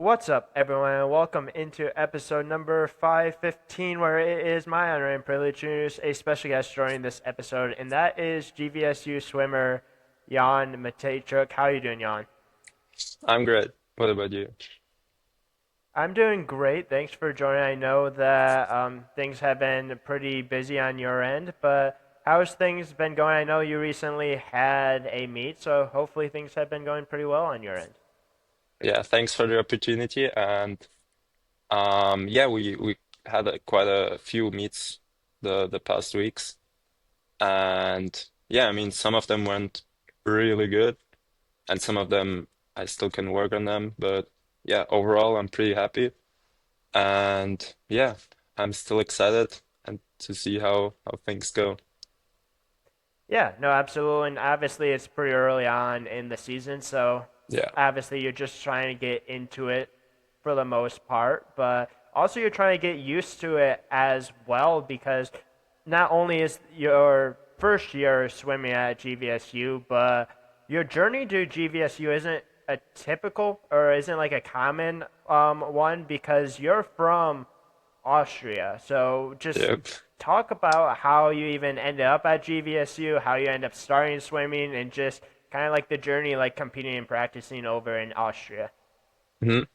What's up, everyone, and welcome into episode number 515, where it is my honor and privilege to introduce a special guest joining this episode, and that is GVSU swimmer Jan Matejczuk. How are you doing, Jan? I'm great. What about you? I'm doing great. Thanks for joining. I know that things have been pretty busy on your end, but how's things been going? I know you recently had a meet, so hopefully things have been going pretty well on your end. Yeah, thanks for the opportunity. And yeah, we had quite a few meets the past weeks, and yeah, I mean some of them went really good, and some of them I still can work on them. But yeah, overall I'm pretty happy, and yeah, I'm still excited and to see how things go. Yeah, no, absolutely. And obviously, it's pretty early on in the season, so Yeah. obviously, you're just trying to get into it for the most part, but also you're trying to get used to it as well because not only is your first year swimming at GVSU, but your journey to GVSU isn't a typical or isn't like a common one because you're from Austria. So just Yep. talk about how you even ended up at GVSU, how you end up starting swimming, and just kind of like the journey, like competing and practicing over in Austria. Mhm.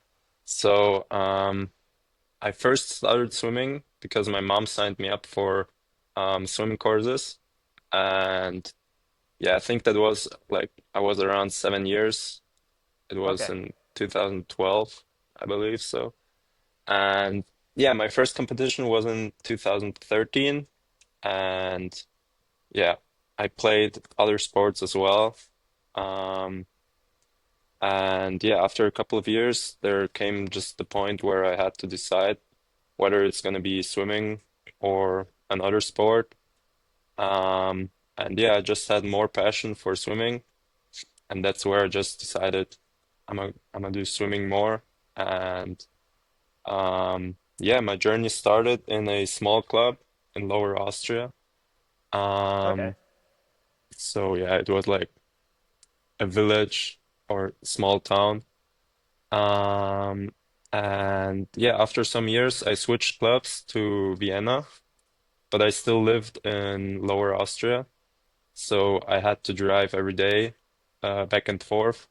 So I first started swimming because my mom signed me up for swimming courses. And yeah, I think that was like I was around 7 years. It was Okay. in 2012, I believe so. And yeah, my first competition was in 2013. And yeah, I played other sports as well. Um, and yeah, after a couple of years, there came just the point where I had to decide whether it's going to be swimming or another sport. And yeah, I just had more passion for swimming, and that's where I just decided I'm gonna do swimming more. And yeah, my journey started in a small club in Lower Austria. Okay. Um, so yeah, it was like a village or small town. Um, and yeah, after some years, I switched clubs to Vienna, but I still lived in Lower Austria. So I had to drive every day, back and forth.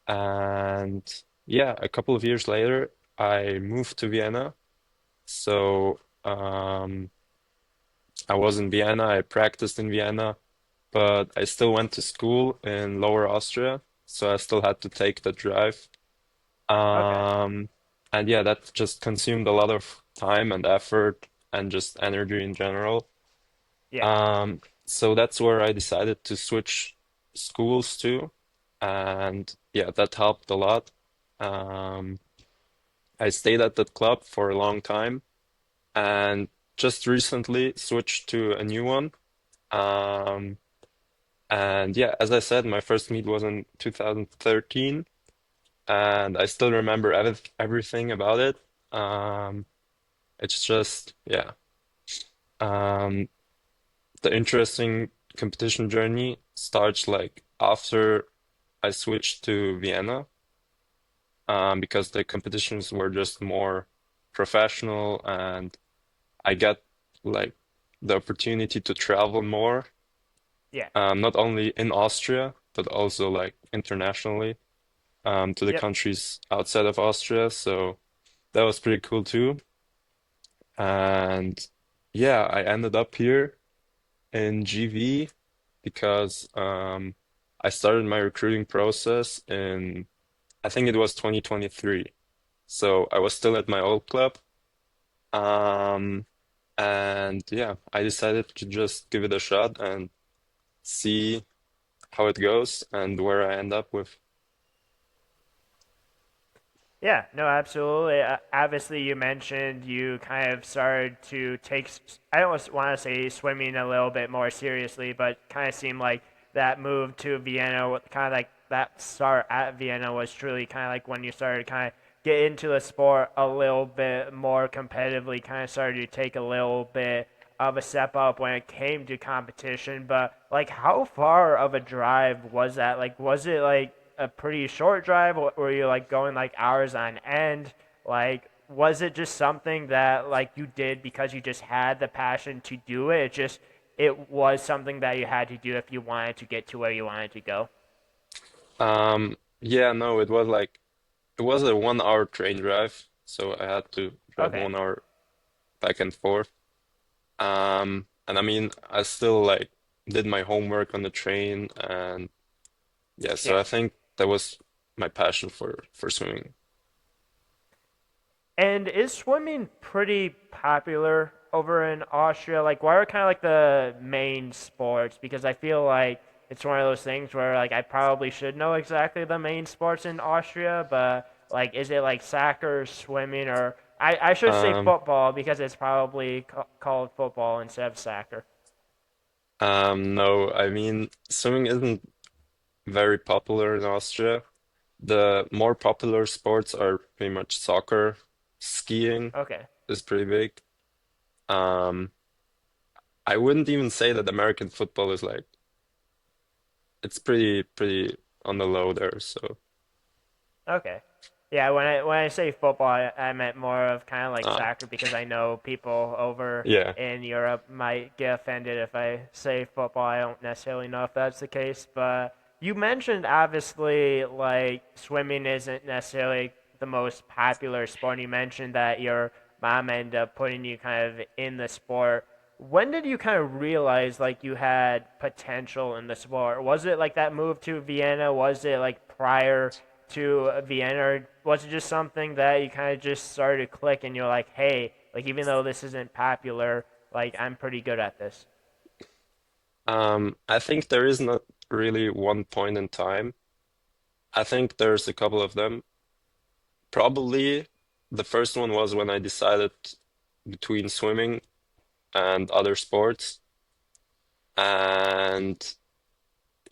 And yeah, a couple of years later, I moved to Vienna. So I was in Vienna, I practiced in Vienna, but I still went to school in Lower Austria. So I still had to take the drive. Okay. Um, and yeah, that just consumed a lot of time and effort and just energy in general. Yeah. So that's where I decided to switch schools to. And yeah, that helped a lot. Um, I stayed at that club for a long time and just recently switched to a new one. Um, and yeah, as I said, my first meet was in 2013, and I still remember everything about it. Um, it's just, yeah. Um, the interesting competition journey starts like after I switched to Vienna, because the competitions were just more professional, and I got like the opportunity to travel more, Yeah. not only in Austria, but also like internationally, to the Yep. countries outside of Austria. So that was pretty cool too. And yeah, I ended up here in GV because I started my recruiting process in, I think it was 2023. So I was still at my old club. Um, and yeah, I decided to just give it a shot and see how it goes and where I end up with. Yeah, no, absolutely. Obviously, you mentioned you kind of started to take, I don't want to say swimming a little bit more seriously, but kind of seemed like that move to Vienna, kind of like that start at Vienna was truly kind of like when you started kind of get into the sport a little bit more competitively, kind of started to take a little bit of a step up when it came to competition. But like, how far of a drive was that? Like, was it like a pretty short drive, or were you like going like hours on end? Like, was it just something that like you did because you just had the passion to do it? It was something that you had to do if you wanted to get to where you wanted to go. Yeah, no, it was a 1 hour train drive, so I had to drive Okay. 1 hour back and forth. And I mean, I still like did my homework on the train, and yeah, so Yeah. I think that was my passion for swimming. And is swimming pretty popular over in Austria? Like, what are kind of like the main sports? Because I feel like it's one of those things where like I probably should know exactly the main sports in Austria, but like, is it like soccer, swimming, or I should say Um, football because it's probably called football instead of soccer. no, I mean, swimming isn't very popular in Austria. The more popular sports are pretty much soccer, skiing Okay. is pretty big. Um, I wouldn't even say that American football is like it's pretty on the low there. So, Okay. Yeah, when I say football, I meant more of kind of like uh, soccer because I know people over yeah. in Europe might get offended if I say football. I don't necessarily know if that's the case, but you mentioned obviously like swimming isn't necessarily the most popular sport. And you mentioned that your mom ended up putting you kind of in the sport. When did you kind of realize like you had potential in the sport? Was it like that move to Vienna? Was it like prior to Vienna, or was it just something that you kind of just started to click and you're like, hey, like even though this isn't popular, like I'm pretty good at this? I think there is not really one point in time. I think there's a couple of them. Probably the first one was when I decided between swimming and other sports. And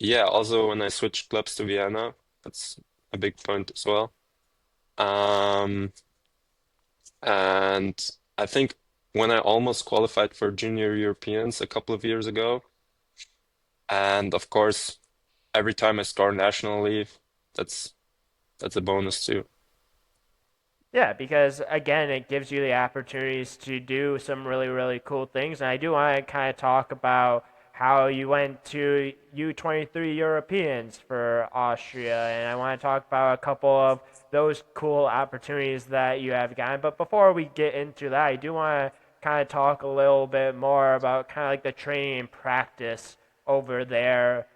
yeah, also when I switched clubs to Vienna, that's a big point as well. Um, and I think when I almost qualified for Junior Europeans a couple of years ago, and of course, every time I score nationally, that's that's a bonus too. Yeah, because again, it gives you the opportunities to do some really, really cool things. And I do want to kind of talk about how you went to U23 Europeans for Austria. And I want to talk about a couple of those cool opportunities that you have gotten. But before we get into that, I do want to kind of talk a little bit more about kind of like the training and practice over there.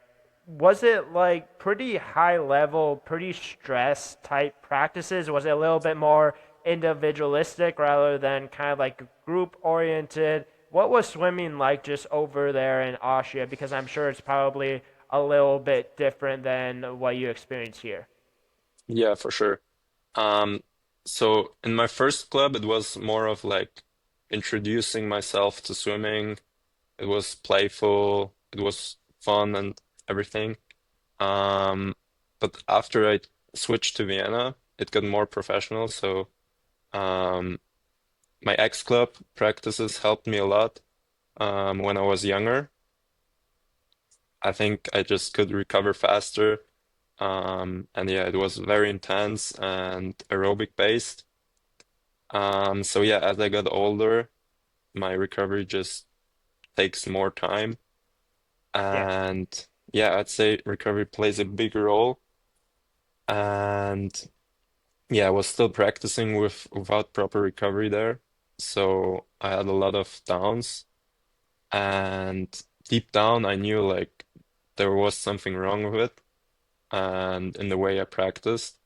Was it like pretty high level, pretty stress type practices? Was it a little bit more individualistic rather than kind of like group oriented? What was swimming like just over there in Austria? Because I'm sure it's probably a little bit different than what you experience here. Yeah, for sure. Um, so in my first club, it was more of like introducing myself to swimming. It was playful, it was fun and everything. Um, but after I switched to Vienna, it got more professional. So um, my ex-club practices helped me a lot when I was younger. I think I just could recover faster. And yeah, it was very intense and aerobic based. So yeah, as I got older, my recovery just takes more time. Yeah. And yeah, I'd say recovery plays a big role. And yeah, I was still practicing without proper recovery there. So I had a lot of downs. And deep down, I knew like there was something wrong with it and in the way I practiced.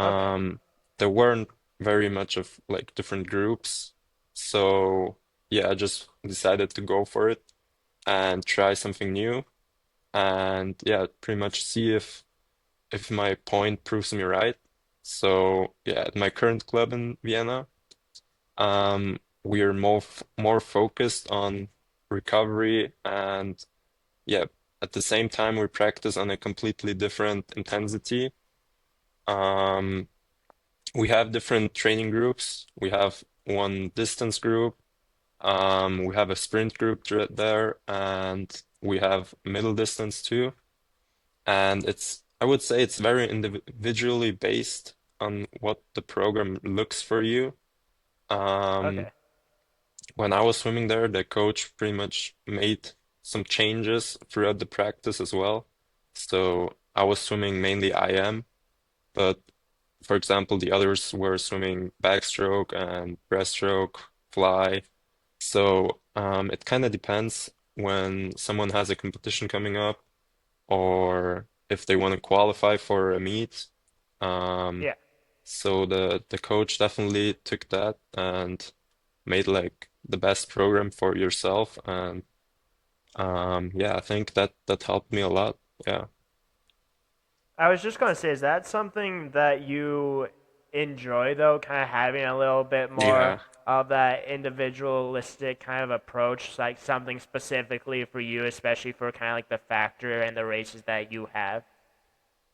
Okay. Um, there weren't very much of like different groups. So yeah, I just decided to go for it and try something new and yeah, pretty much see if my point proves me right. So yeah, at my current club in Vienna, we are more focused on recovery and yeah, at the same time we practice on a completely different intensity. Um, we have different training groups. We have one distance group. We have a sprint group there, and we have middle distance too. And it's I would say it's very individually based on what the program looks for you. Um, Okay. when I was swimming there, the coach pretty much made some changes throughout the practice as well. So I was swimming mainly IM, but for example, the others were swimming backstroke and breaststroke, fly. So it kind of depends when someone has a competition coming up or if they want to qualify for a meet. Um, Yeah. so the coach definitely took that and made like the best program for yourself. And yeah, I think that helped me a lot. Yeah. I was just gonna say, is that something that you enjoy though, kind of having a little bit more Yeah. of that individualistic kind of approach, like something specifically for you, especially for kind of like the factor and the races that you have?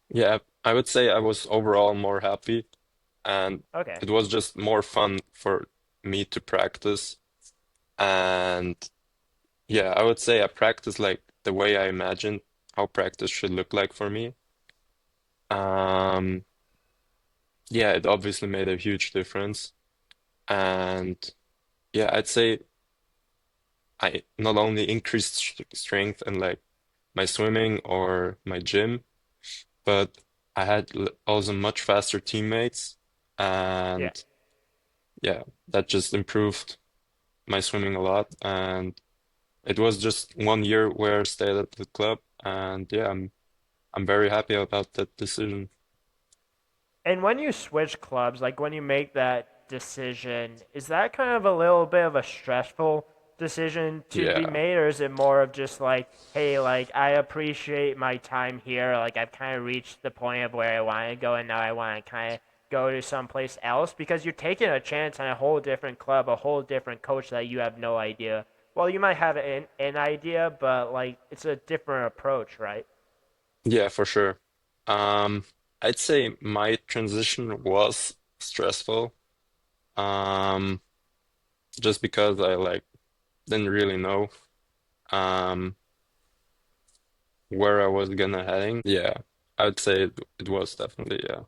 Yeah, I would say I was overall more happy and Okay. it was just more fun for me to practice. And yeah, I would say I practiced like the way I imagined how practice should look like for me. Um, yeah, it obviously made a huge difference. And yeah, I'd say I not only increased strength and like my swimming or my gym, but I had also much faster teammates. Yeah. And yeah, that just improved my swimming a lot. And it was just 1 year where I stayed at the club. And yeah, I'm very happy about that decision. And when you switch clubs, like when you make that decision, is that kind of a little bit of a stressful decision to be Yeah. made, or is it more of just like, hey, like I appreciate my time here, like I've kind of reached the point of where I want to go, and now I want to kind of go to someplace else because you're taking a chance on a whole different club, a whole different coach that you have no idea. Well, you might have an idea, but like it's a different approach, right? Yeah, for sure. Um, I'd say my transition was stressful. Um, just because I like didn't really know um where I was gonna heading. Yeah, I would say it was definitely, yeah.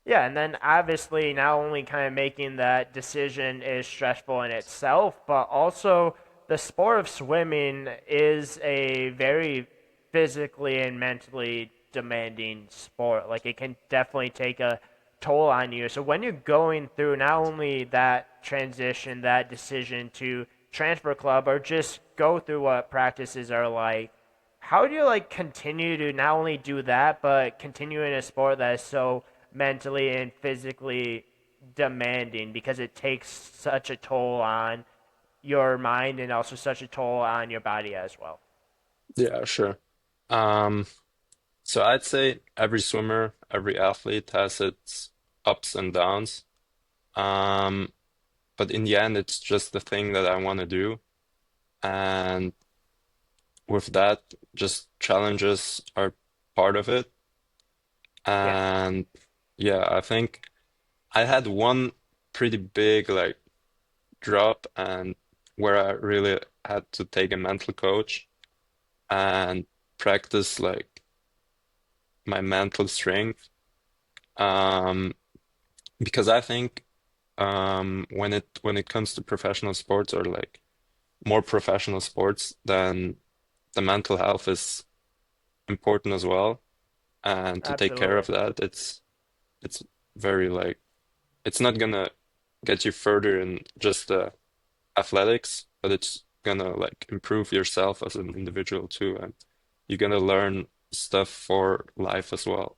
Yeah, and then obviously not only kind of making that decision is stressful in itself, but also the sport of swimming is a very physically and mentally demanding sport. Like it can definitely take a toll on you. So when you're going through not only that transition, that decision to transfer club or just go through what practices are like, how do you like continue to not only do that but continue in a sport that is so mentally and physically demanding because it takes such a toll on your mind and also such a toll on your body as well? Yeah, sure. Um, so I'd say every swimmer, every athlete has its ups and downs. Um, but in the end, it's just the thing that I want to do. And with that, just challenges are part of it. Yeah. And yeah, I think I had one pretty big like drop and where I really had to take a mental coach and practice like my mental strength. Um, because I think when it comes to professional sports or like more professional sports, then the mental health is important as well. And to take care Absolutely. of that, it's very like it's not gonna get you further in just athletics, but it's gonna like improve yourself as an individual too, and you're gonna learn stuff for life as well.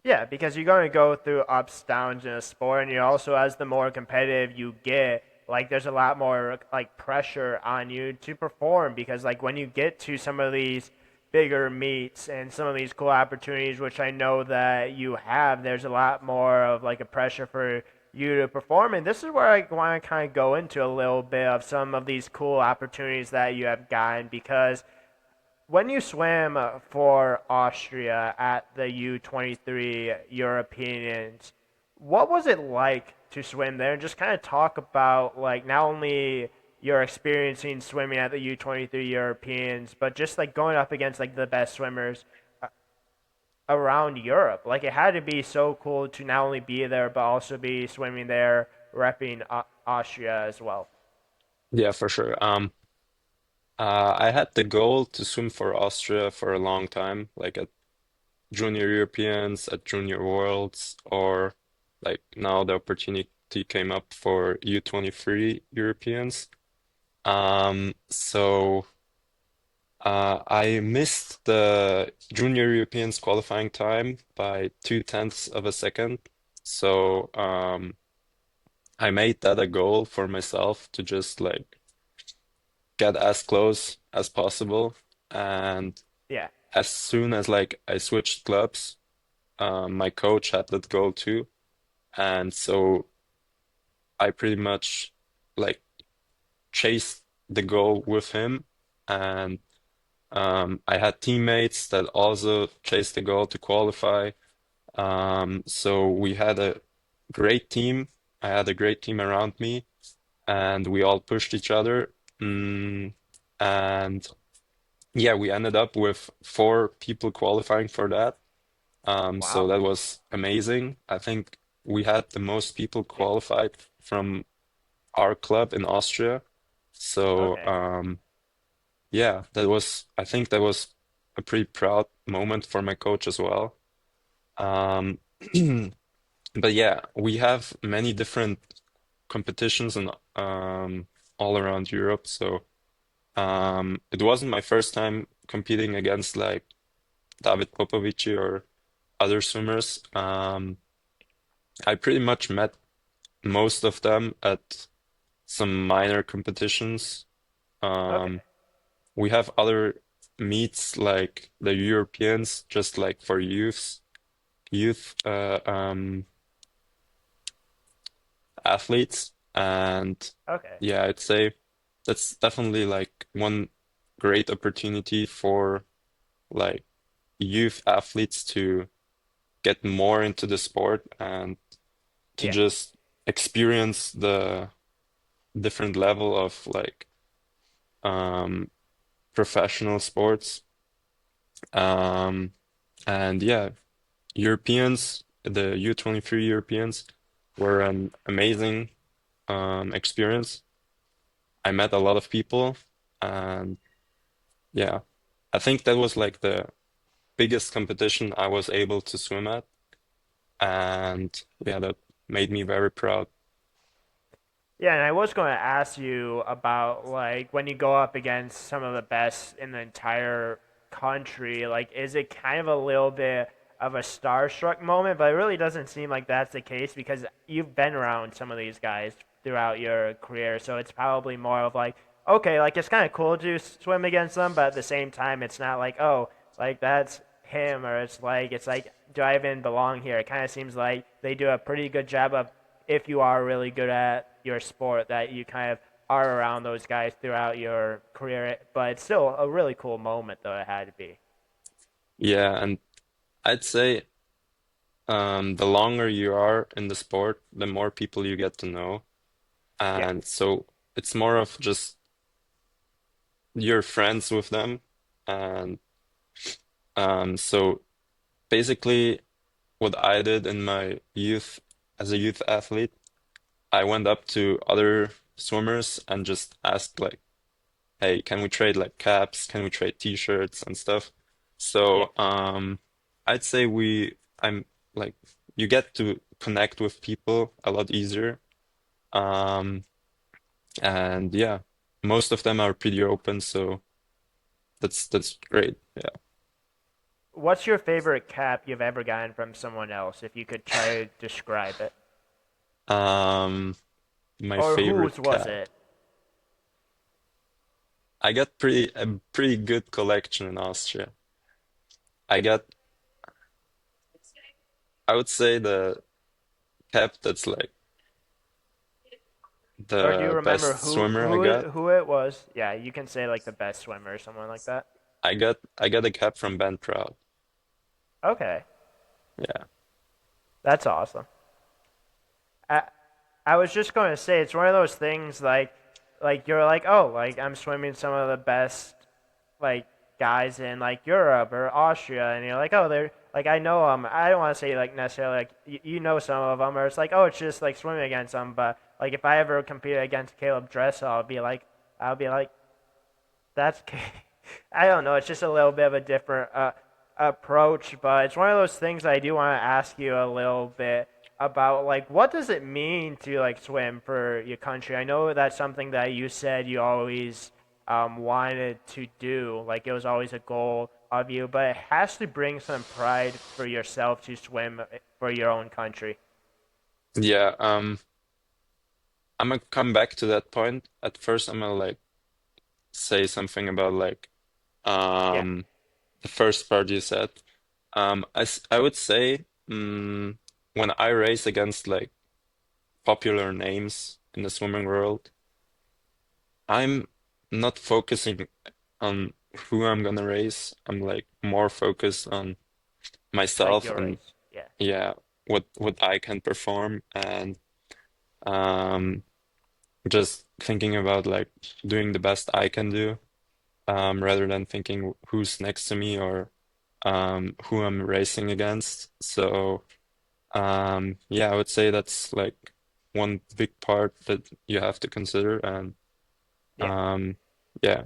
Yeah, because you're going to go through ups, downs in a sport, and you also, as the more competitive you get, like there's a lot more like pressure on you to perform because like when you get to some of these bigger meets and some of these cool opportunities, which I know that you have, there's a lot more of like a pressure for you to perform. And this is where I want to kind of go into a little bit of some of these cool opportunities that you have gotten because when you swam for Austria at the U23 Europeans, what was it like to swim there? And just kind of talk about like not only your experiencing swimming at the U23 Europeans, but just like going up against like the best swimmers around Europe. Like it had to be so cool to not only be there but also be swimming there, repping Austria as well. Yeah, for sure. I had the goal to swim for Austria for a long time, like at Junior Europeans, at Junior Worlds, or like now the opportunity came up for U23 Europeans. So I missed the Junior Europeans qualifying time by 2/10 of a second. So I made that a goal for myself to just like get as close as possible. And Yeah, as soon as like I switched clubs, my coach had that goal too. And so I pretty much like chased the goal with him. And I had teammates that also chased the goal to qualify. So we had a great team. I had a great team around me, and we all pushed each other. And yeah, we ended up with four people qualifying for that. So wow. that was amazing. I think we had the most people qualified from our club in Austria. So Okay. yeah, I think that was a pretty proud moment for my coach as well. Um, but yeah, we have many different competitions and all around Europe. So it wasn't my first time competing against like David Popovici or other swimmers. I pretty much met most of them at some minor competitions. Okay. Um, we have other meets like the Europeans, just like for youth athletes. And Okay. yeah, I'd say that's definitely like one great opportunity for like youth athletes to get more into the sport and to Yeah. just experience the different level of like um professional sports. Um and yeah, Europeans, the U23 Europeans were an amazing experience. I met a lot of people and yeah, I think that was like the biggest competition I was able to swim at, and yeah, that made me very proud. Yeah, and I was going to ask you about like when you go up against some of the best in the entire country, like is it kind of a little bit of a starstruck moment? But it really doesn't seem like that's the case because you've been around some of these guys throughout your career, so it's probably more of like, okay, like it's kind of cool to swim against them, but at the same time, it's not like, oh, like that's him, or it's like, do I even belong here? It kind of seems like they do a pretty good job of if you are really good at your sport that you kind of are around those guys throughout your career. But it's still a really cool moment, though, it had to be. Yeah, and I'd say the longer you are in the sport, the more people you get to know. Yeah, And so it's more of just you're friends with them. And so basically, what I did in my youth as a youth athlete, I went up to other swimmers and just asked, like, hey, can we trade like caps? Can we trade t-shirts and stuff? yeah, So, I'd say I'm like, you get to connect with people a lot easier. Um, and yeah, most of them are pretty open, so that's great. Yeah. What's your favorite cap you've ever gotten from someone else, if you could try to describe it? Um, my Or whose favorite was cap. it? I got a pretty good collection in Austria. I got, I would say the cap that's like Or do you the remember best who swimmer I who got. it, who it was? Yeah, you can say like the best swimmer or someone like that. I got a cap from Ben Proud. Okay, Yeah. that's awesome. I I was just going to say it's one of those things like you're like, oh, like I'm swimming some of the best like guys in like Europe or Austria, and you're like, oh, like I know I don't want to say like necessarily like you know some of them, or it's like oh it's just like swimming against them, but like if I ever compete against Caleb Dressel, I'll be like that's I don't know. It's just a little bit of a different approach, but it's one of those things I do want to ask you a little bit about. Like, what does it mean to like swim for your country? I know that's something that you said you always wanted to do. Like, it was always a goal of you, but it has to bring some pride for yourself to swim for your own country. Yeah, I'm gonna come back to that point. At first, I'm gonna like say something about like Yeah, um the first part you said. I would say when I race against like popular names in the swimming world, I'm not focusing on who I'm gonna race. I'm like more focused on like myself your and race. Yeah, yeah, what I can perform and um just thinking about like doing the best I can do, rather than thinking who's next to me or who I'm racing against. So yeah, I would say that's like one big part that you have to consider and yeah, um yeah,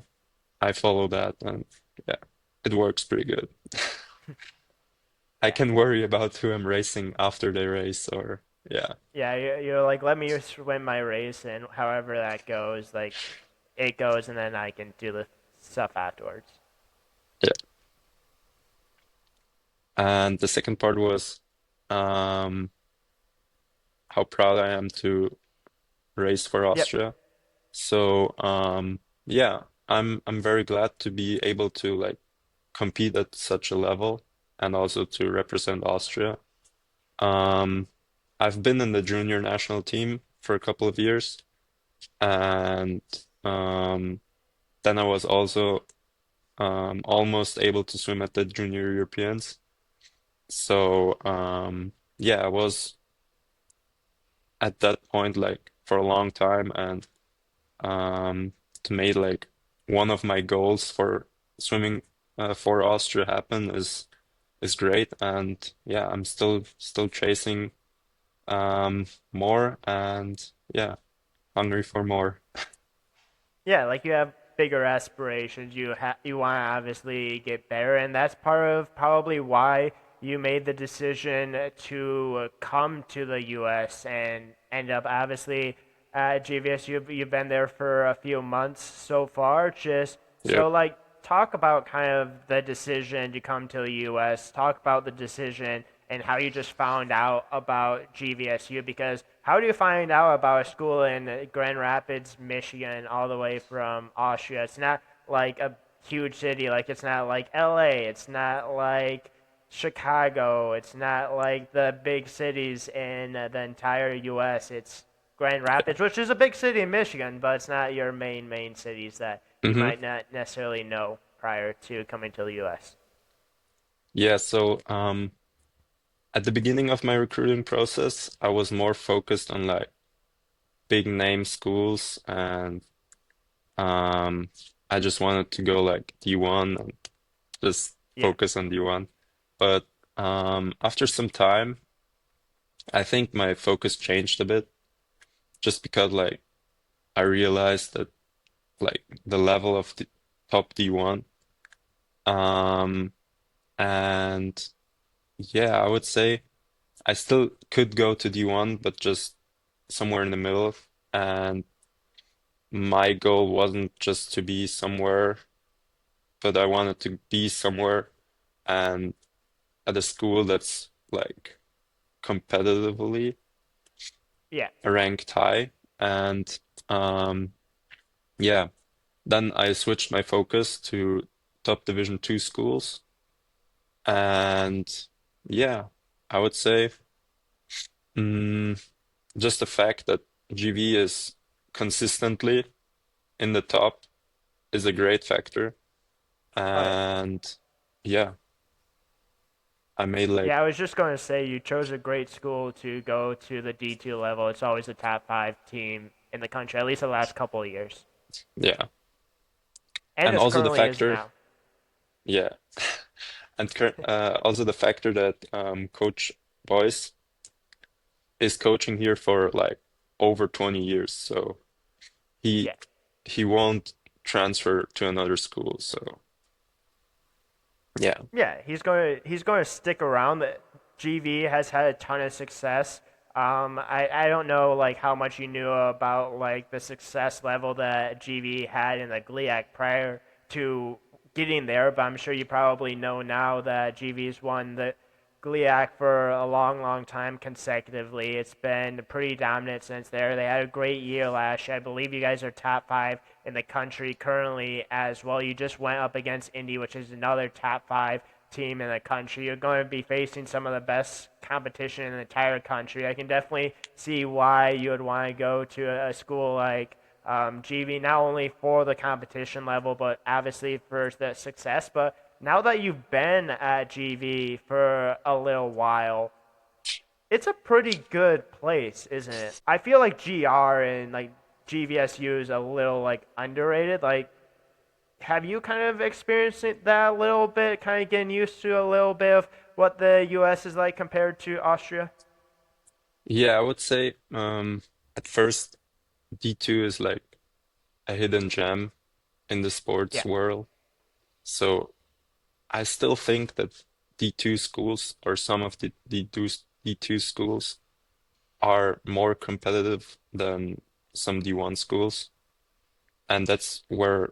I follow that and yeah, it works pretty good. I yeah. can worry about who I'm racing after they race or yeah. Yeah, you're like, let me swim my race, and however that goes, like, it goes, and then I can do the stuff afterwards. Yeah. And the second part was um how proud I am to race for Yep. Austria. So yeah, I'm very glad to be able to like compete at such a level and also to represent Austria. Um I've been in the junior national team for a couple of years and um then I was also almost able to swim at the junior Europeans. So yeah, I was at that point like for a long time and to make like one of my goals for swimming for Austria happen is great and yeah I'm still chasing more and yeah hungry for more. Yeah, like you have bigger aspirations. You want to obviously get better, and that's part of probably why you made the decision to come to the U.S. and end up obviously at GVS. You've been there for a few months so far. Just Yep. so like talk about kind of the decision to come to the U.S. Talk about the decision and how you just found out about GVSU because how do you find out about a school in Grand Rapids, Michigan, all the way from Austria? It's not like a huge city, like it's not like LA, it's not like Chicago, it's not like the big cities in the entire US. It's Grand Rapids, which is a big city in Michigan, but it's not your main cities that you Hmm. might not necessarily know prior to coming to the US. Yeah, so at the beginning of my recruiting process I was more focused on like big name schools and um I just wanted to go like D1 and just Yeah. focus on D1. But after some time, I think my focus changed a bit just because like I realized that like the level of the top D1 um and yeah, I would say I still could go to D1 but just somewhere in the middle and my goal wasn't just to be somewhere but I wanted to be somewhere and at a school that's like competitively Yeah. ranked high. And um, yeah, then I switched my focus to top Division 2 schools. And yeah, I would say mm, just the fact that GV is consistently in the top is a great factor. Oh yeah. And yeah, I made like, Yeah, I was just going to say you chose a great school to go to the D2 level. It's always a top five team in the country, at least the last couple of years. yeah. And And this also the currently is factor, now. yeah. And also the factor that Coach Boyce is coaching here for like over 20 years, so he Yeah. he won't transfer to another school. So yeah, Yeah, he's going to stick around. The GV has had a ton of success. I don't know like how much you knew about like the success level that GV had in the GLIAC prior to getting there, but I'm sure you probably know now that GV's won the GLIAC for a long, long time consecutively. It's been pretty dominant since there. They had a great year last year. I believe you guys are top five in the country currently as well. You just went up against Indy, which is another top five team in the country. You're going to be facing some of the best competition in the entire country. I can definitely see why you would want to go to a school like GV, not only for the competition level, but obviously for the success. But now that you've been at GV for a little while, it's a pretty good place, isn't it? I feel like GR and like GVSU is a little like underrated. Like, have you kind of experienced that a little bit, kind of getting used to a little bit of what the US is like compared to Austria? yeah, I would say at first D2 is like a hidden gem in the sports Yeah. world. So I still think that D2 schools or some of the D2 schools are more competitive than some D1 schools. And that's where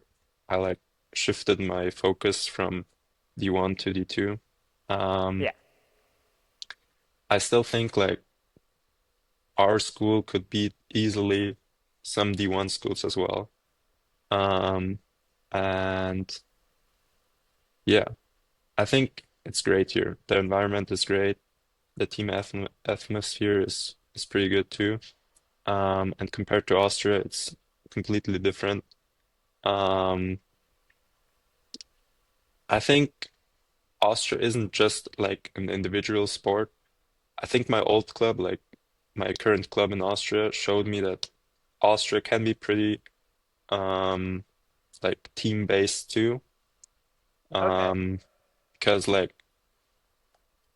I like shifted my focus from D1 to D2. Um, Yeah. I still think like our school could beat easily some D1 schools as well. Um, and yeah, I think it's great here. The environment is great. The team atmosphere is pretty good too. And compared to Austria, it's completely different. Um, I think Austria isn't just like an individual sport. I think my old club, like my current club in Austria, showed me that Austria can be pretty um like team-based too. Okay. Um, because like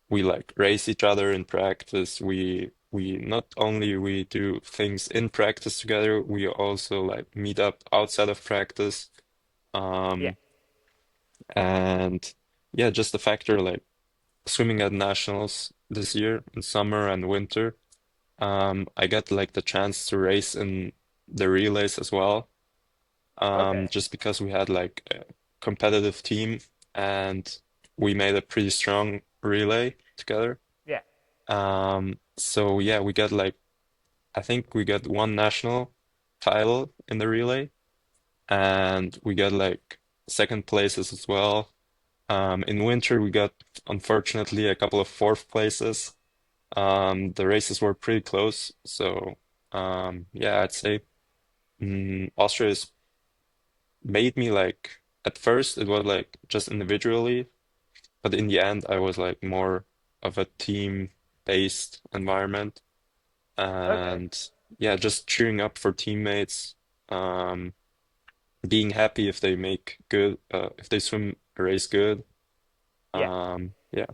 we like race each other in practice. We not only we do things in practice together, we also like meet up outside of practice. Yeah. Um, and yeah, just the factor like swimming at nationals this year in summer and winter. I got like the chance to race in the relays as well. Okay. Just because we had like a competitive team and we made a pretty strong relay together. Yeah. So yeah, we got like I think we got one national title in the relay and we got like second places as well. In winter we got unfortunately a couple of fourth places. The races were pretty close, so yeah, I'd say Austria has made me like at first it was like just individually, but in the end I was like more of a team-based environment. Okay. And yeah, just cheering up for teammates, um, being happy if they make good, if they swim a race good. Yeah. Yeah,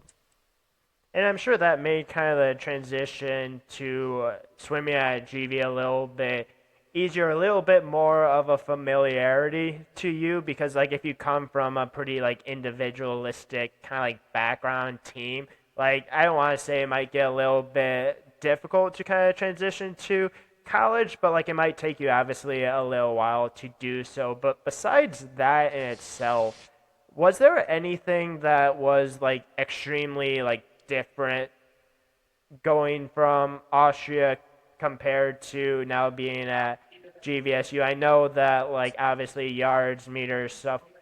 And I'm sure that made kind of the transition to swimming at GV a little bit easier, a little bit more of a familiarity to you because like if you come from a pretty like individualistic kind of like background team, like I don't want to say it might get a little bit difficult to kind of transition to college, but like it might take you obviously a little while to do so. But besides that in itself, was there anything that was like extremely like different going from Austria compared to now being at GVSU? I know that like obviously yards, meters,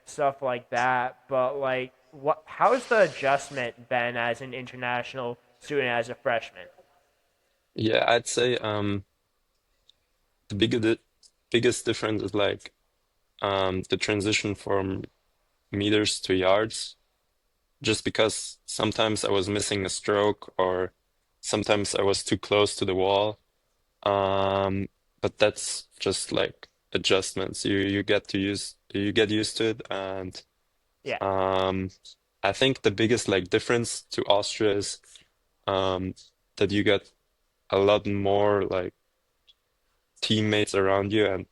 stuff like that, but like what how's the adjustment been as an international student as a freshman? yeah, I'd say the biggest difference is like the transition from meters to yards. Just because sometimes I was missing a stroke or sometimes I was too close to the wall. Um, but that's just like adjustments. You get used to it and Yeah. um I think the biggest like difference to Austria is um, that you get a lot more like teammates around you, and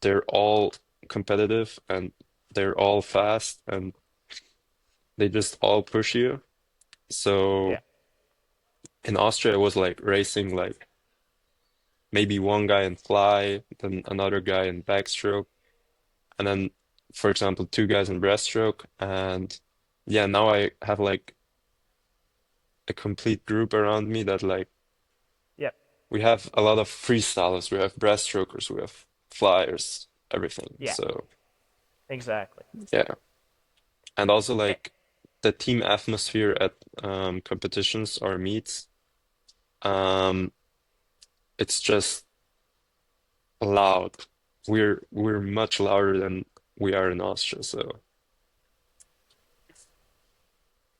they're all competitive and they're all fast and they just all push you. Yeah. So in Austria, it was like racing like maybe one guy in fly, then another guy in backstroke, and then, for example, two guys in breaststroke. And yeah, now I have like a complete group around me that like Yep. we have a lot of freestylers, we have breaststrokers, we have flyers, everything. Yeah. So Exactly. yeah, and also Eh, like the team atmosphere at competitions or meets, um, it's just loud. We're much louder than we are in Austria. So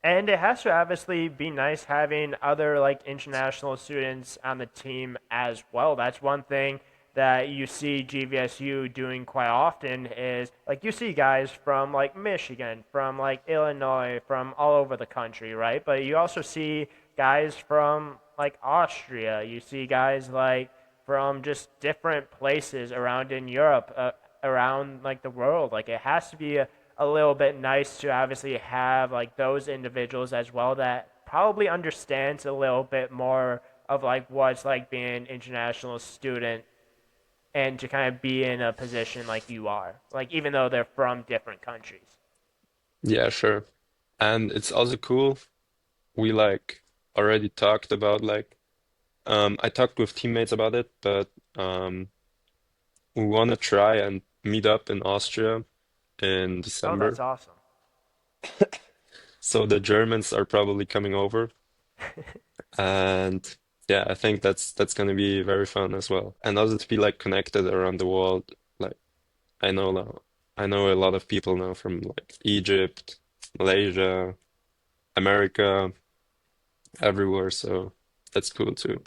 And it has to obviously be nice having other like international students on the team as well. That's one thing that you see GVSU doing quite often is like you see guys from like Michigan, from like Illinois, from all over the country, right? But you also see guys from like Austria. You see guys like from just different places around in Europe, around like the world. Like it has to be a little bit nice to obviously have like those individuals as well that probably understands a little bit more of like what's like being an international student and to kind of be in a position like you are, like even though they're from different countries. yeah, sure. And it's also cool. We like already talked about like I talked with teammates about it, but we want to try and meet up in Austria in Oh, that's December. awesome. So the Germans are probably coming over, and yeah, I think that's gonna be very fun as well. And also to be like connected around the world. Like I know now, I know a lot of people now from like Egypt, Malaysia, America, everywhere. So that's cool too.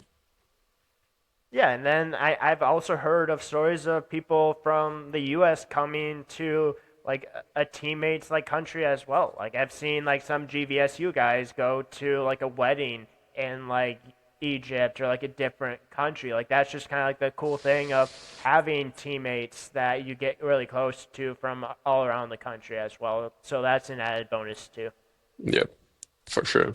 Yeah, and then I've also heard of stories of people from the US coming to like a teammate's like country as well. Like I've seen like some GVSU guys go to like a wedding in like Egypt or like a different country. Like that's just kind of like the cool thing of having teammates that you get really close to from all around the country as well. So that's an added bonus too. Yep, for sure.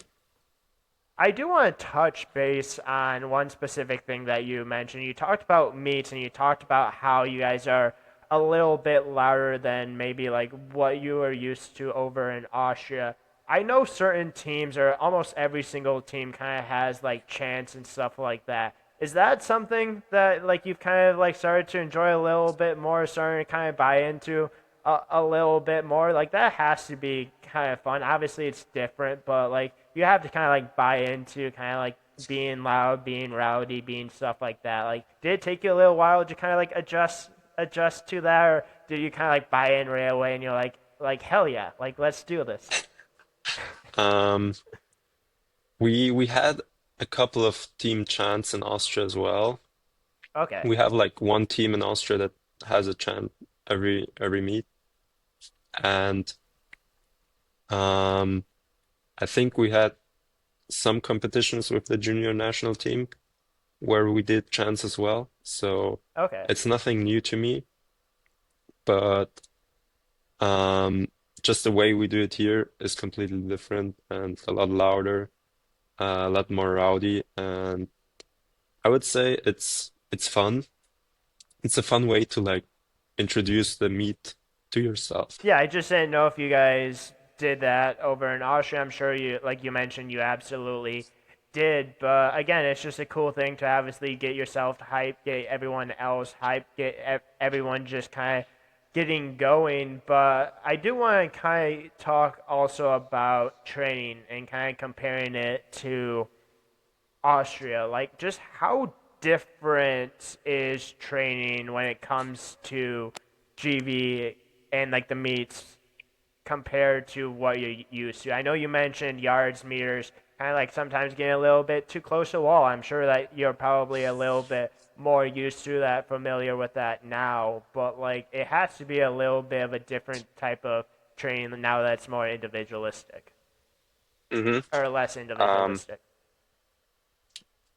I do want to touch base on one specific thing that you mentioned. You talked about meets and you talked about how you guys are a little bit louder than maybe like what you are used to over in Austria. I know certain teams or almost every single team kind of has like chants and stuff like that. Is that something that like you've kind of like started to enjoy a little bit more, starting to kind of buy into a little bit more? Like that has to be kind of fun. Obviously, it's different, but like you have to kind of like buy into kind of like being loud, being rowdy, being stuff like that. Like, did it take you a little while to kind of like adjust to that, or did you kind of like buy in right away and you're like hell yeah, like let's do this? Um, we had a couple of team chants in Austria as well. Okay, We have like one team in Austria that has a chant every meet, and um, I think we had some competitions with the junior national team where we did chants as well. So okay. it's nothing new to me, but um, just the way we do it here is completely different and a lot louder, a lot more rowdy, and I would say it's fun. It's a fun way to like introduce the meat to yourself. Yeah, I just didn't know if you guys did that over in Austria. I'm sure you, like you mentioned, you absolutely did. But again, it's just a cool thing to obviously get yourself hyped, get everyone else hyped, get everyone just kind of getting going. But I do want to kind of talk also about training and kind of comparing it to Austria. Like, just how different is training when it comes to GV and like the meets compared to what you're used to? I know you mentioned yards, meters, kind of like sometimes getting a little bit too close to the wall. I'm sure that you're probably a little bit more used to that, familiar with that now, but like it has to be a little bit of a different type of training now that's more individualistic hmm or less Um, individualistic?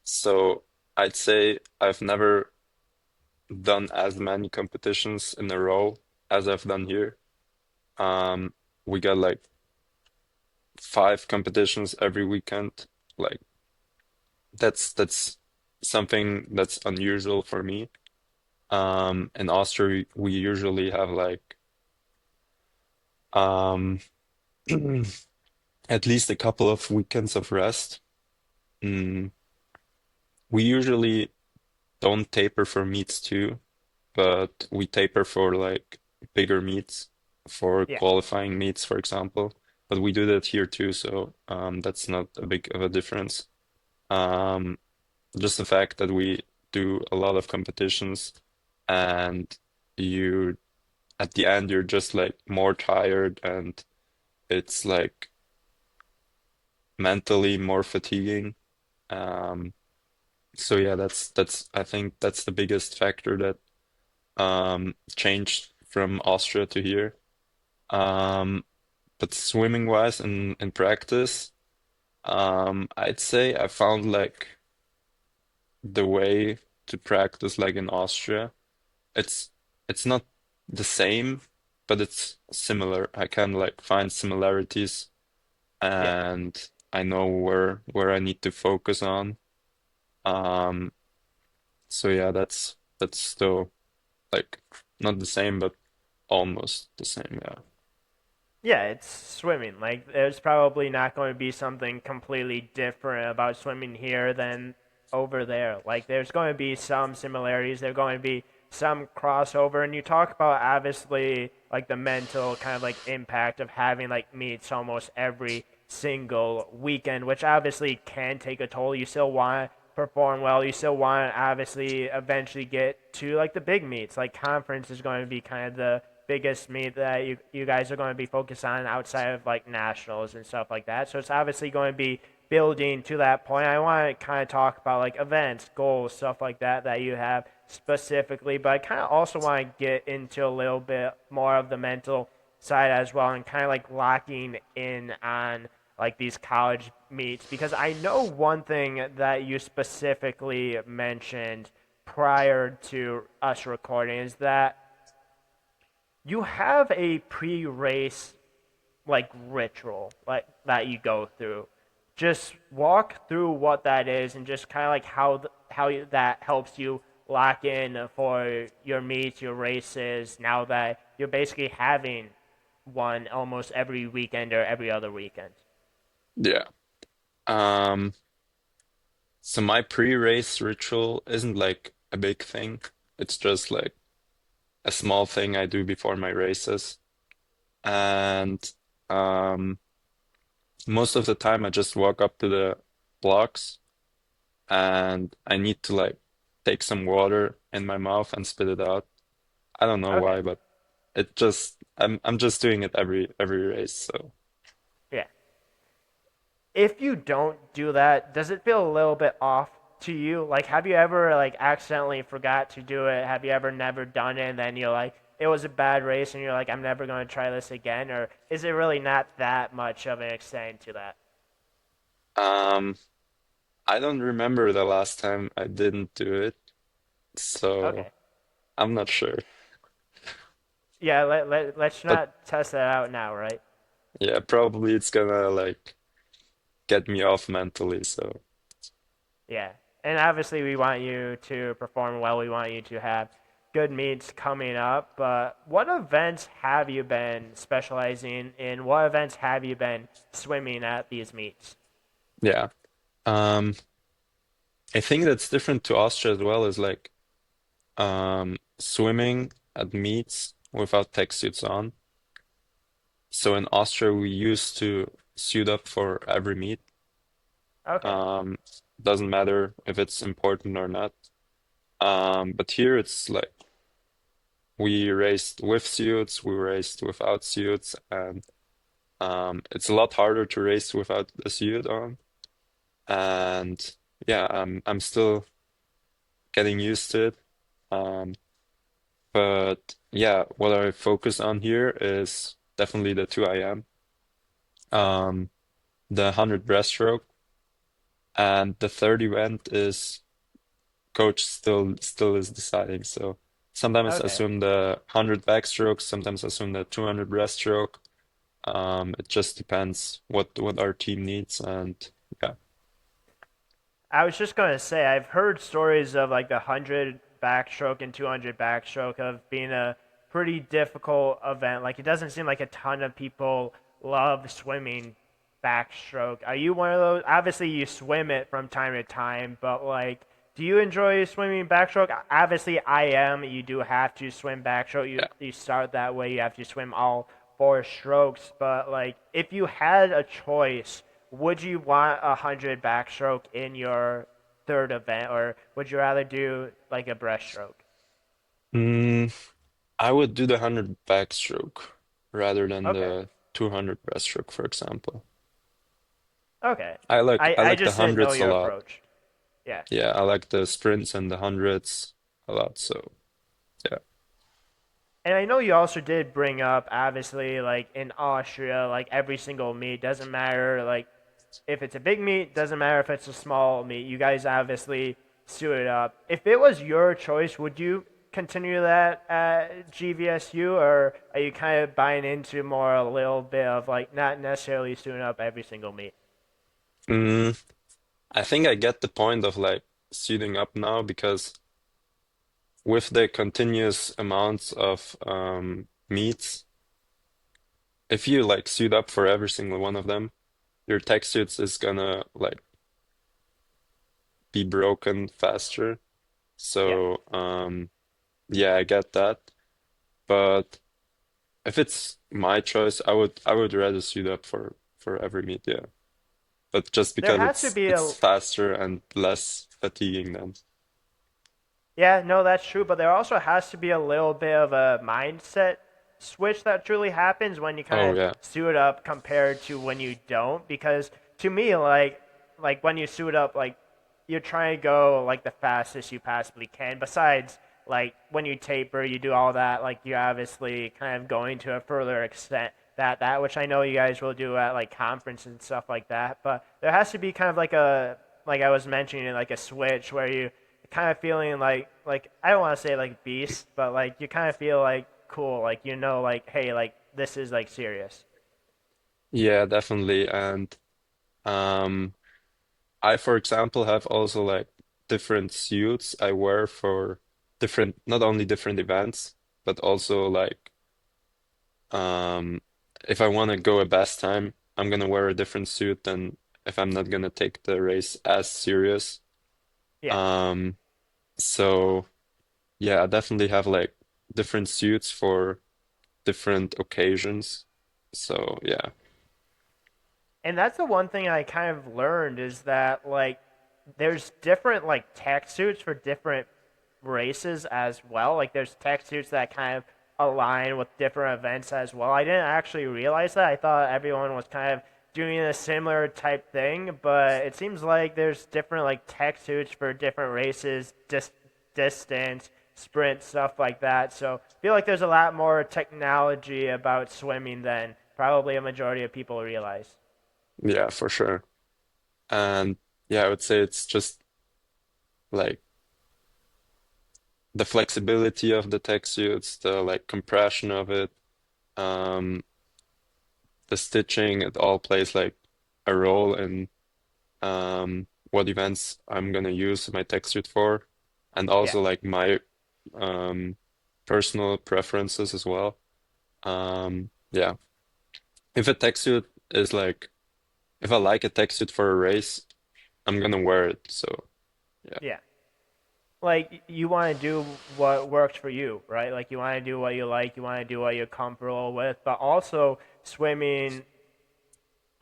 so I'd say I've never done as many competitions in a row as I've done here. Um, we got like 5 competitions every weekend. Like that's something that's unusual for me. In Austria, we usually have like um at least a couple of weekends of rest. Mm, we usually don't taper for meets too, but we taper for like bigger meets, for Yeah, qualifying meets, for example. But we do that here too, so that's not a big of a difference. Um, just the fact that we do a lot of competitions and you at the end you're just like more tired and it's like mentally more fatiguing. Um, so yeah, that's I think that's the biggest factor that changed from Austria to here. Um, but swimming wise in practice, I'd say I found like the way to practice like in Austria. It's it's not the same, but it's similar. I can like find similarities yeah, and I know where I need to focus on. Um, so yeah, that's still like not the same, but almost the same, yeah. yeah. It's swimming. Like there's probably not going to be something completely different about swimming here than over there. Like there's going to be some similarities. There's going to be some crossover, and you talk about obviously like the mental kind of like impact of having like meets almost every single weekend, which obviously can take a toll. You still want to perform well. You still want to obviously eventually get to like the big meets. Like conference is going to be kind of the biggest meet that you guys are going to be focused on outside of like nationals and stuff like that. So it's obviously going to be building to that point. I want to kind of talk about like events, goals, stuff like that that you have specifically, but I kind of also want to get into a little bit more of the mental side as well and kind of like locking in on like these college meets because I know one thing that you specifically mentioned prior to us recording is that you have a pre-race like ritual like that you go through. Just walk through what that is and just kind of like that helps you lock in for your meets, your races. Now that you're basically having one almost every weekend or every other weekend. Yeah. Um, so my pre-race ritual isn't like a big thing. It's just like a small thing I do before my races. And um, most of the time I just walk up to the blocks and I need to like take some water in my mouth and spit it out. I don't know Okay, why, but it just I'm just doing it every race. So yeah. If you don't do that, does it feel a little bit off to you? Like, have you ever like accidentally forgot to do it? Have you ever never done it and then you're like, it was a bad race and you're like, I'm never going to try this again? Or is it really not that much of an extent to that? um, I don't remember the last time I didn't do it. So Okay. I'm not sure. Yeah, let's But not test that out now, right? yeah, probably it's gonna like get me off mentally. So Yeah. And obviously, we want you to perform well. We want you to have good meets coming up. But what events have you been specializing in? What events have you been swimming at these meets? yeah. Um, I think that's different to Austria as well, is like swimming at meets without tech suits on. So in Austria we used to suit up for every meet. Okay. Um, doesn't matter if it's important or not. But here it's like we raced with suits, we raced without suits, and it's a lot harder to race without a suit on. And yeah, I'm still getting used to it. But yeah, what I focus on here is definitely the 2 IM, um, the 100 breaststroke, and the third event is coach still is deciding. So sometimes Okay. assume the 100 backstroke, sometimes assume the 200 breaststroke. It just depends what our team needs, and yeah, I was just gonna say I've heard stories of like the 100 backstroke and 200 backstroke of being a pretty difficult event. Like it doesn't seem like a ton of people love swimming backstroke. Are you one of those? Obviously, you swim it from time to time, but like, do you enjoy swimming backstroke? Obviously, I am. You do have to swim backstroke. You yeah. you start that way. You have to swim all four strokes. But like, if you had a choice, would you want 100 backstroke in your third event, or would you rather do like a breaststroke? Mm, I would do the 100 backstroke rather than Okay, the 200 breaststroke, for example. okay. I like I I I like the just didn't know hundreds a your lot. approach. Yeah. Yeah, I like the sprints and the hundreds a lot. So yeah, And I know you also did bring up, obviously, like in Austria, like every single meet doesn't matter, like if it's a big meet, doesn't matter if it's a small meet. You guys obviously suit it up. If it was your choice, would you continue that at GVSU, or are you kind of buying into more a little bit of like not necessarily suiting up every single meet? mm, I think I get the point of like suiting up now because with the continuous amounts of meets, if you like suit up for every single one of them, your tech suits is gonna like be broken faster. Yeah. So yeah, I get that. But if it's my choice, I would rather suit up for every meet, yeah. But just There because has to it's be it's a faster and less fatiguing then. Yeah, no, that's true, but there also has to be a little bit of a mindset switch that truly happens when you kind Oh of yeah. suit up compared to when you don't. Because to me, like when you suit up, like you're trying to go like the fastest you possibly can. Besides, like when you taper, you do all that. Like you're obviously kind of going to a further extent that which I know you guys will do at like conference and stuff like that. But there has to be kind of like a like I was mentioning, like a switch where you kind of feeling like I don't want to say like beast, but like you kind of feel like cool, like like hey, like this is like serious. Yeah, definitely. And um I, for example, have also like different suits I wear for different, not only different events, but also like um if I want to go a best time, I'm gonna wear a different suit than if I'm not gonna take the race as serious. Yeah, Um so yeah, I definitely have like different suits for different occasions. So yeah. and that's the one thing I kind of learned is that like there's different like tech suits for different races as well. Like there's tech suits that kind of align with different events as well. I didn't actually realize that. I thought everyone was kind of doing a similar type thing, but it seems like there's different like tech suits for different races, distance, sprint, stuff like that. So I feel like there's a lot more technology about swimming than probably a majority of people realize. Yeah, for sure. And yeah, I would say it's just like the flexibility of the tech suits, the like compression of it, um, the stitching, it all plays like a role in what events I'm gonna use my tech suit for, and Yeah. also like my personal preferences as well. Yeah, if a tech suit is like if I like a tech suit for a race, I'm gonna wear it. So yeah. Yeah. Like you want to do what works for you, right? Like you want to do what you like, you want to do what you're comfortable with, but also swimming,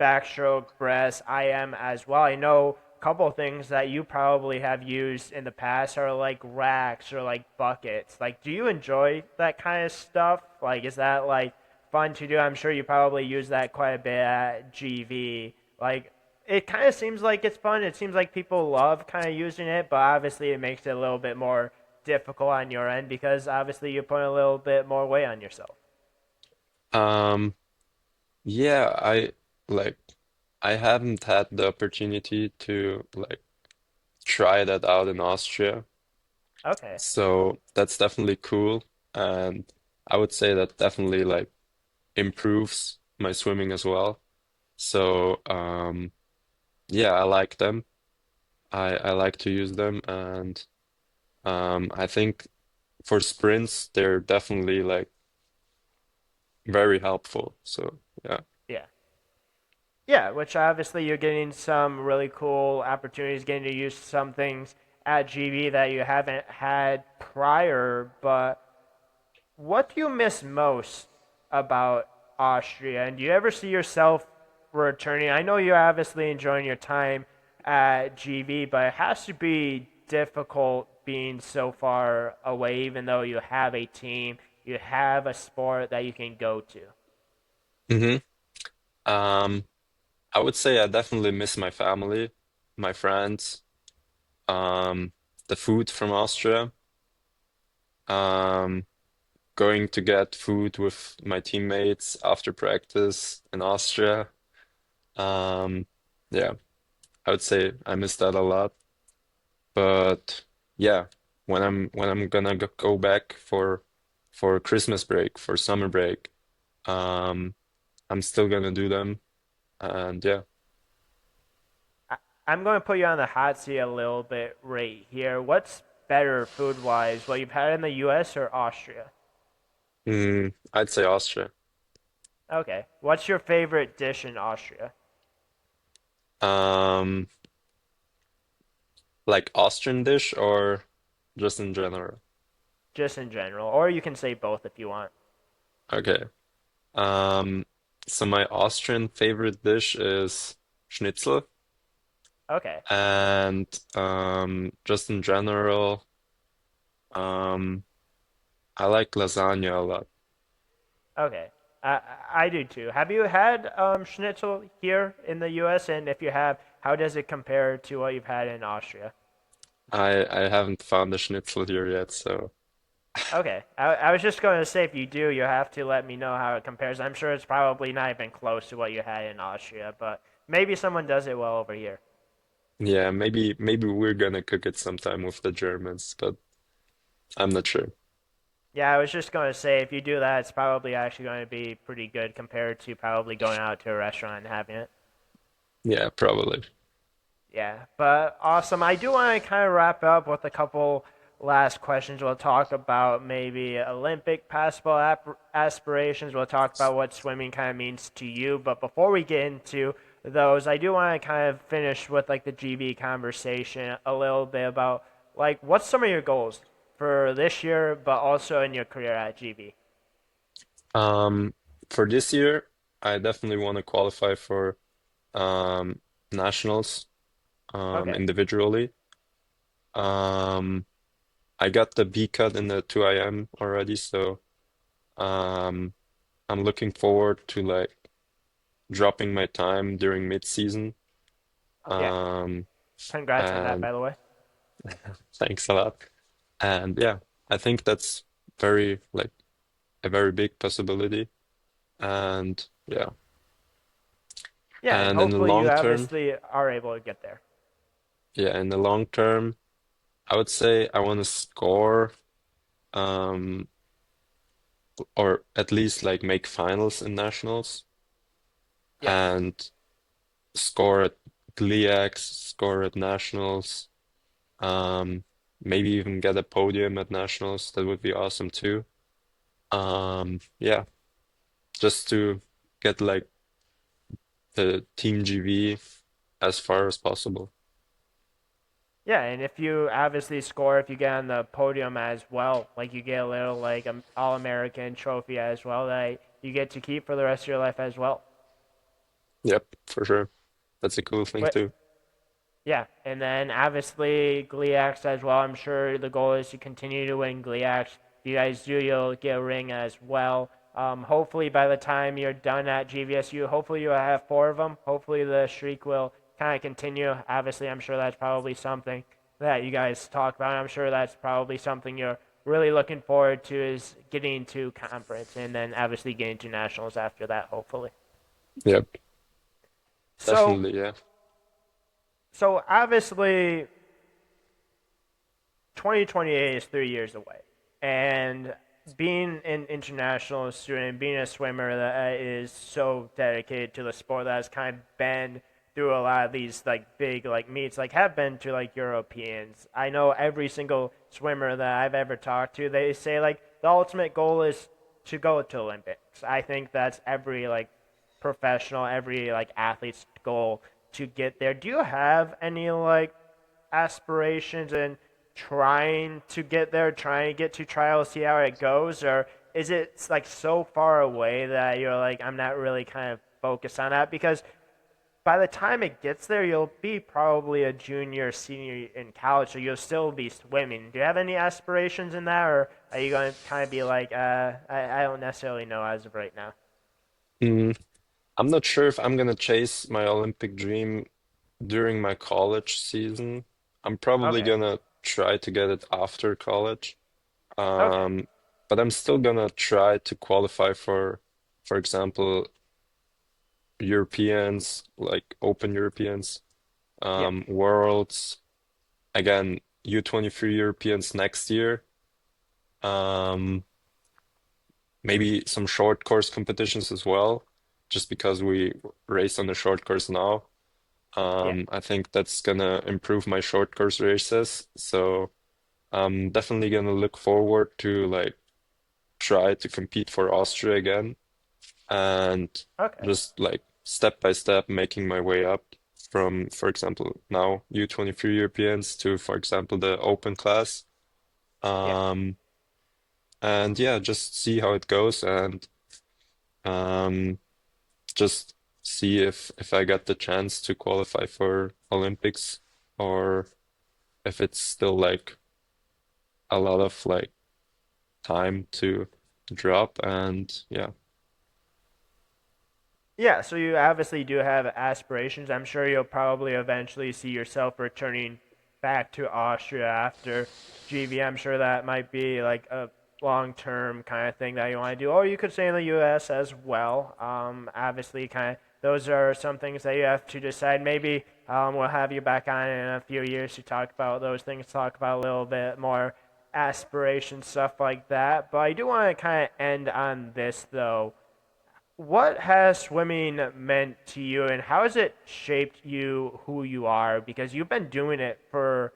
backstroke, breast, I am as well. I know a couple of things that you probably have used in the past are like racks or like buckets. Like, do you enjoy that kind of stuff? Like, is that like fun to do? I'm sure you probably use that quite a bit at GV. Like, it kind of seems like it's fun. It seems like people love kind of using it, but obviously it makes it a little bit more difficult on your end because obviously you're putting a little bit more weight on yourself. Yeah, like I haven't had the opportunity to like try that out in Austria. Okay. So that's definitely cool. And I would say that definitely like improves my swimming as well. So yeah, I like them. I like to use them and I think for sprints they're definitely like very helpful. So yeah. Yeah. Yeah, which obviously you're getting some really cool opportunities, getting to use some things at GB that you haven't had prior. But what do you miss most about Austria? And do you ever see yourself returning? I know you're obviously enjoying your time at GB, but it has to be difficult being so far away, even though you have a team, you have a sport that you can go to. hmm Um I would say I definitely miss my family, my friends, um the food from Austria. Um Going to get food with my teammates after practice in Austria. Um, yeah, I would say I miss that a lot. But yeah, when I'm gonna go back for Christmas break, for summer break, um, I'm still gonna do them. And yeah, I, I'm going to put you on the hot seat a little bit right here. What's better food wise, what you've had in the US or Austria? I'd say Austria. Okay. What's your favorite dish in Austria? Um, like Austrian dish or just in general? Just in general. Or you can say both if you want. Okay. Um, so my Austrian favorite dish is schnitzel, Okay. and just in general, um, I like lasagna a lot. Okay. I, I do too. Have you had schnitzel here in the US? And if you have, how does it compare to what you've had in Austria? I haven't found the schnitzel here yet, so Okay. I was just going to say, if you do, you have to let me know how it compares. I'm sure it's probably not even close to what you had in Austria, but maybe someone does it well over here. yeah, maybe we're gonna cook it sometime with the Germans, but I'm not sure. Yeah, I was just going to say, if you do that, it's probably actually going to be pretty good compared to probably going out to a restaurant and having it. Yeah, probably. Yeah, but awesome. I do want to kind of wrap up with a couple last questions. We'll talk about maybe Olympic basketball aspirations. We'll talk about what swimming kind of means to you. But before we get into those, I do want to kind of finish with like the GB conversation a little bit about like what's some of your goals for this year, but also in your career at GB. Um, for this year, I definitely want to qualify for um nationals Okay. individually. Um, I got the B cut in the 2IM already, so um, I'm looking forward to like dropping my time during mid-season. Yeah. Um, Congrats on that, and by the way. thanks a lot. And yeah, I think that's very like a very big possibility. And yeah, Yeah, and and in the hopefully you long term, obviously are able to get there. yeah, in the long term, I would say I want to score, um, or at least like make finals in nationals Yeah. and score at GLIACs, score at nationals, um, maybe even get a podium at nationals. That would be awesome too. Yeah, just to get like the Team GV as far as possible. Yeah, and if you obviously score, if you get on the podium as well, like you get a little like All American trophy as well that you get to keep for the rest of your life as well. Yep, for sure. That's a cool thing But too. yeah, and then obviously GLIACs as well. I'm sure the goal is to continue to win GLIACs. If you guys do, you'll get a ring as well. Hopefully, by the time you're done at GVSU, hopefully you'll have four of them. Hopefully, the streak will kind of continue. Obviously, I'm sure that's probably something that you guys talk about. I'm sure that's probably something you're really looking forward to is getting to conference and then obviously getting to nationals after that, hopefully. Yep, So, definitely, yeah. so obviously, 2028 is 3 years away, and being an international student, being a swimmer that is so dedicated to the sport that has kind of been through a lot of these like big like meets, like have been to like Europeans. I know every single swimmer that I've ever talked to, they say like the ultimate goal is to go to Olympics. I think that's every like professional, every like athlete's goal to get there. Do you have any like aspirations and trying to get there, trying to get to trials, see how it goes, or is it like so far away that you're like, I'm not really kind of focused on that? Because by the time it gets there, you'll be probably a junior, senior in college, so you'll still be swimming. Do you have any aspirations in that, or are you going to kind of be like, I don't necessarily know as of right now? Mm, I'm not sure if I'm gonna chase my Olympic dream during my college season. I'm probably Okay. gonna try to get it after college. Okay. Um, but I'm still gonna try to qualify for example, Europeans, like Open Europeans, Yeah. Worlds, again, U23 Europeans next year. Um, Maybe some short course competitions as well, just because we race on the short course now. Yeah. I think that's gonna improve my short course races. So I'm definitely gonna look forward to like try to compete for Austria again and Okay. just like step by step making my way up from, for example, now U23 Europeans to, for example, the open class. Yeah. Um, and yeah, just see how it goes and um, just see if I get the chance to qualify for Olympics or if it's still like a lot of like time to drop and yeah. Yeah, so you obviously do have aspirations. I'm sure you'll probably eventually see yourself returning back to Austria after GV. I'm sure that might be like a long-term kind of thing that you want to do, or you could stay in the U.S. as well. Obviously, kind of those are some things that you have to decide. Maybe we'll have you back on in a few years to talk about those things, talk about a little bit more aspiration stuff like that. But I do want to kind of end on this though. What has swimming meant to you, and how has it shaped you, who you are? Because you've been doing it for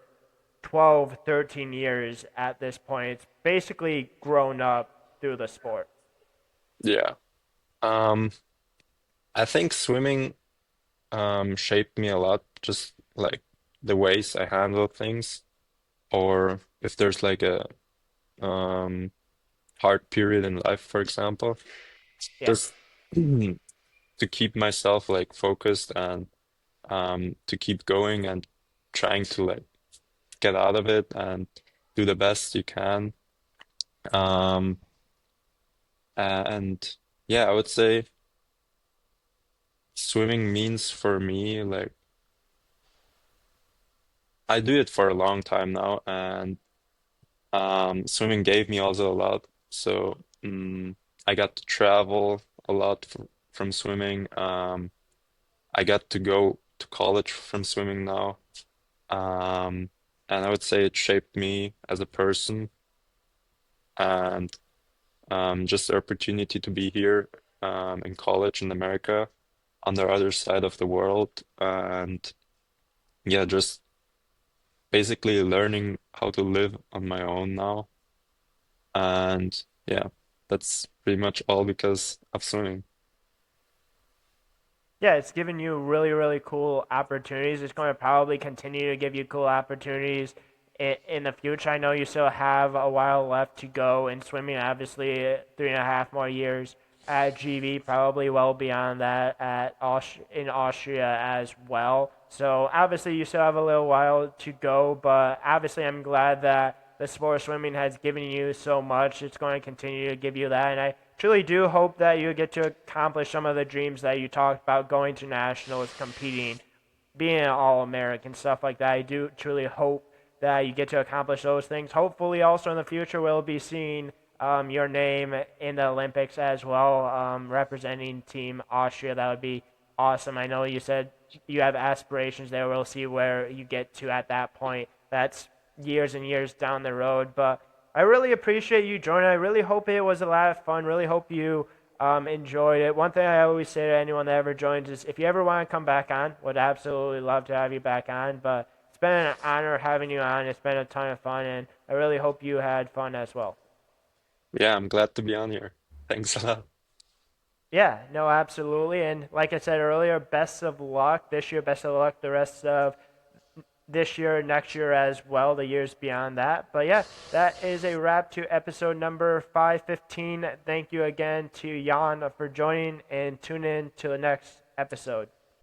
12, 13 years at this point. It's basically grown up through the sport. Yeah. Um, I think swimming shaped me a lot, just like the ways I handle things, or if there's like a um hard period in life, for example, Yeah. just to keep myself like focused and to keep going and trying to like get out of it and do the best you can. Um, and yeah, I would say swimming means for me like I do it for a long time now, and swimming gave me also a lot. So I got to travel a lot from swimming. I got to go to college from swimming now. Um, and I would say it shaped me as a person and just the opportunity to be here in college in America on the other side of the world. And yeah, just basically learning how to live on my own now. And yeah, that's pretty much all because of swimming. Yeah, it's given you really, really cool opportunities. It's going to probably continue to give you cool opportunities in the future. I know you still have a while left to go in swimming, obviously, 3.5 more years at GV, probably well beyond that in Austria as well. So, obviously, you still have a little while to go, but obviously, I'm glad that the sport of swimming has given you so much. It's going to continue to give you that. And I truly do hope that you get to accomplish some of the dreams that you talked about, going to nationals, competing, being an All American, stuff like that. I do truly hope that you get to accomplish those things. Hopefully, also in the future, we'll be seeing your name in the Olympics as well, representing Team Austria. That would be awesome. I know you said you have aspirations there. We'll see where you get to at that point. That's years and years down the road. But I really appreciate you joining. I really hope it was a lot of fun. Really hope you enjoyed it. One thing I always say to anyone that ever joins is if you ever want to come back on, would absolutely love to have you back on. But it's been an honor having you on. It's been a ton of fun, and I really hope you had fun as well. Yeah, I'm glad to be on here. Thanks a lot. Yeah, no, absolutely. And like I said earlier, best of luck this year, best of luck the rest of this year, next year as well, the years beyond that. But yeah, that is a wrap to episode number 515. Thank you again to Jan for joining and tune in to the next episode.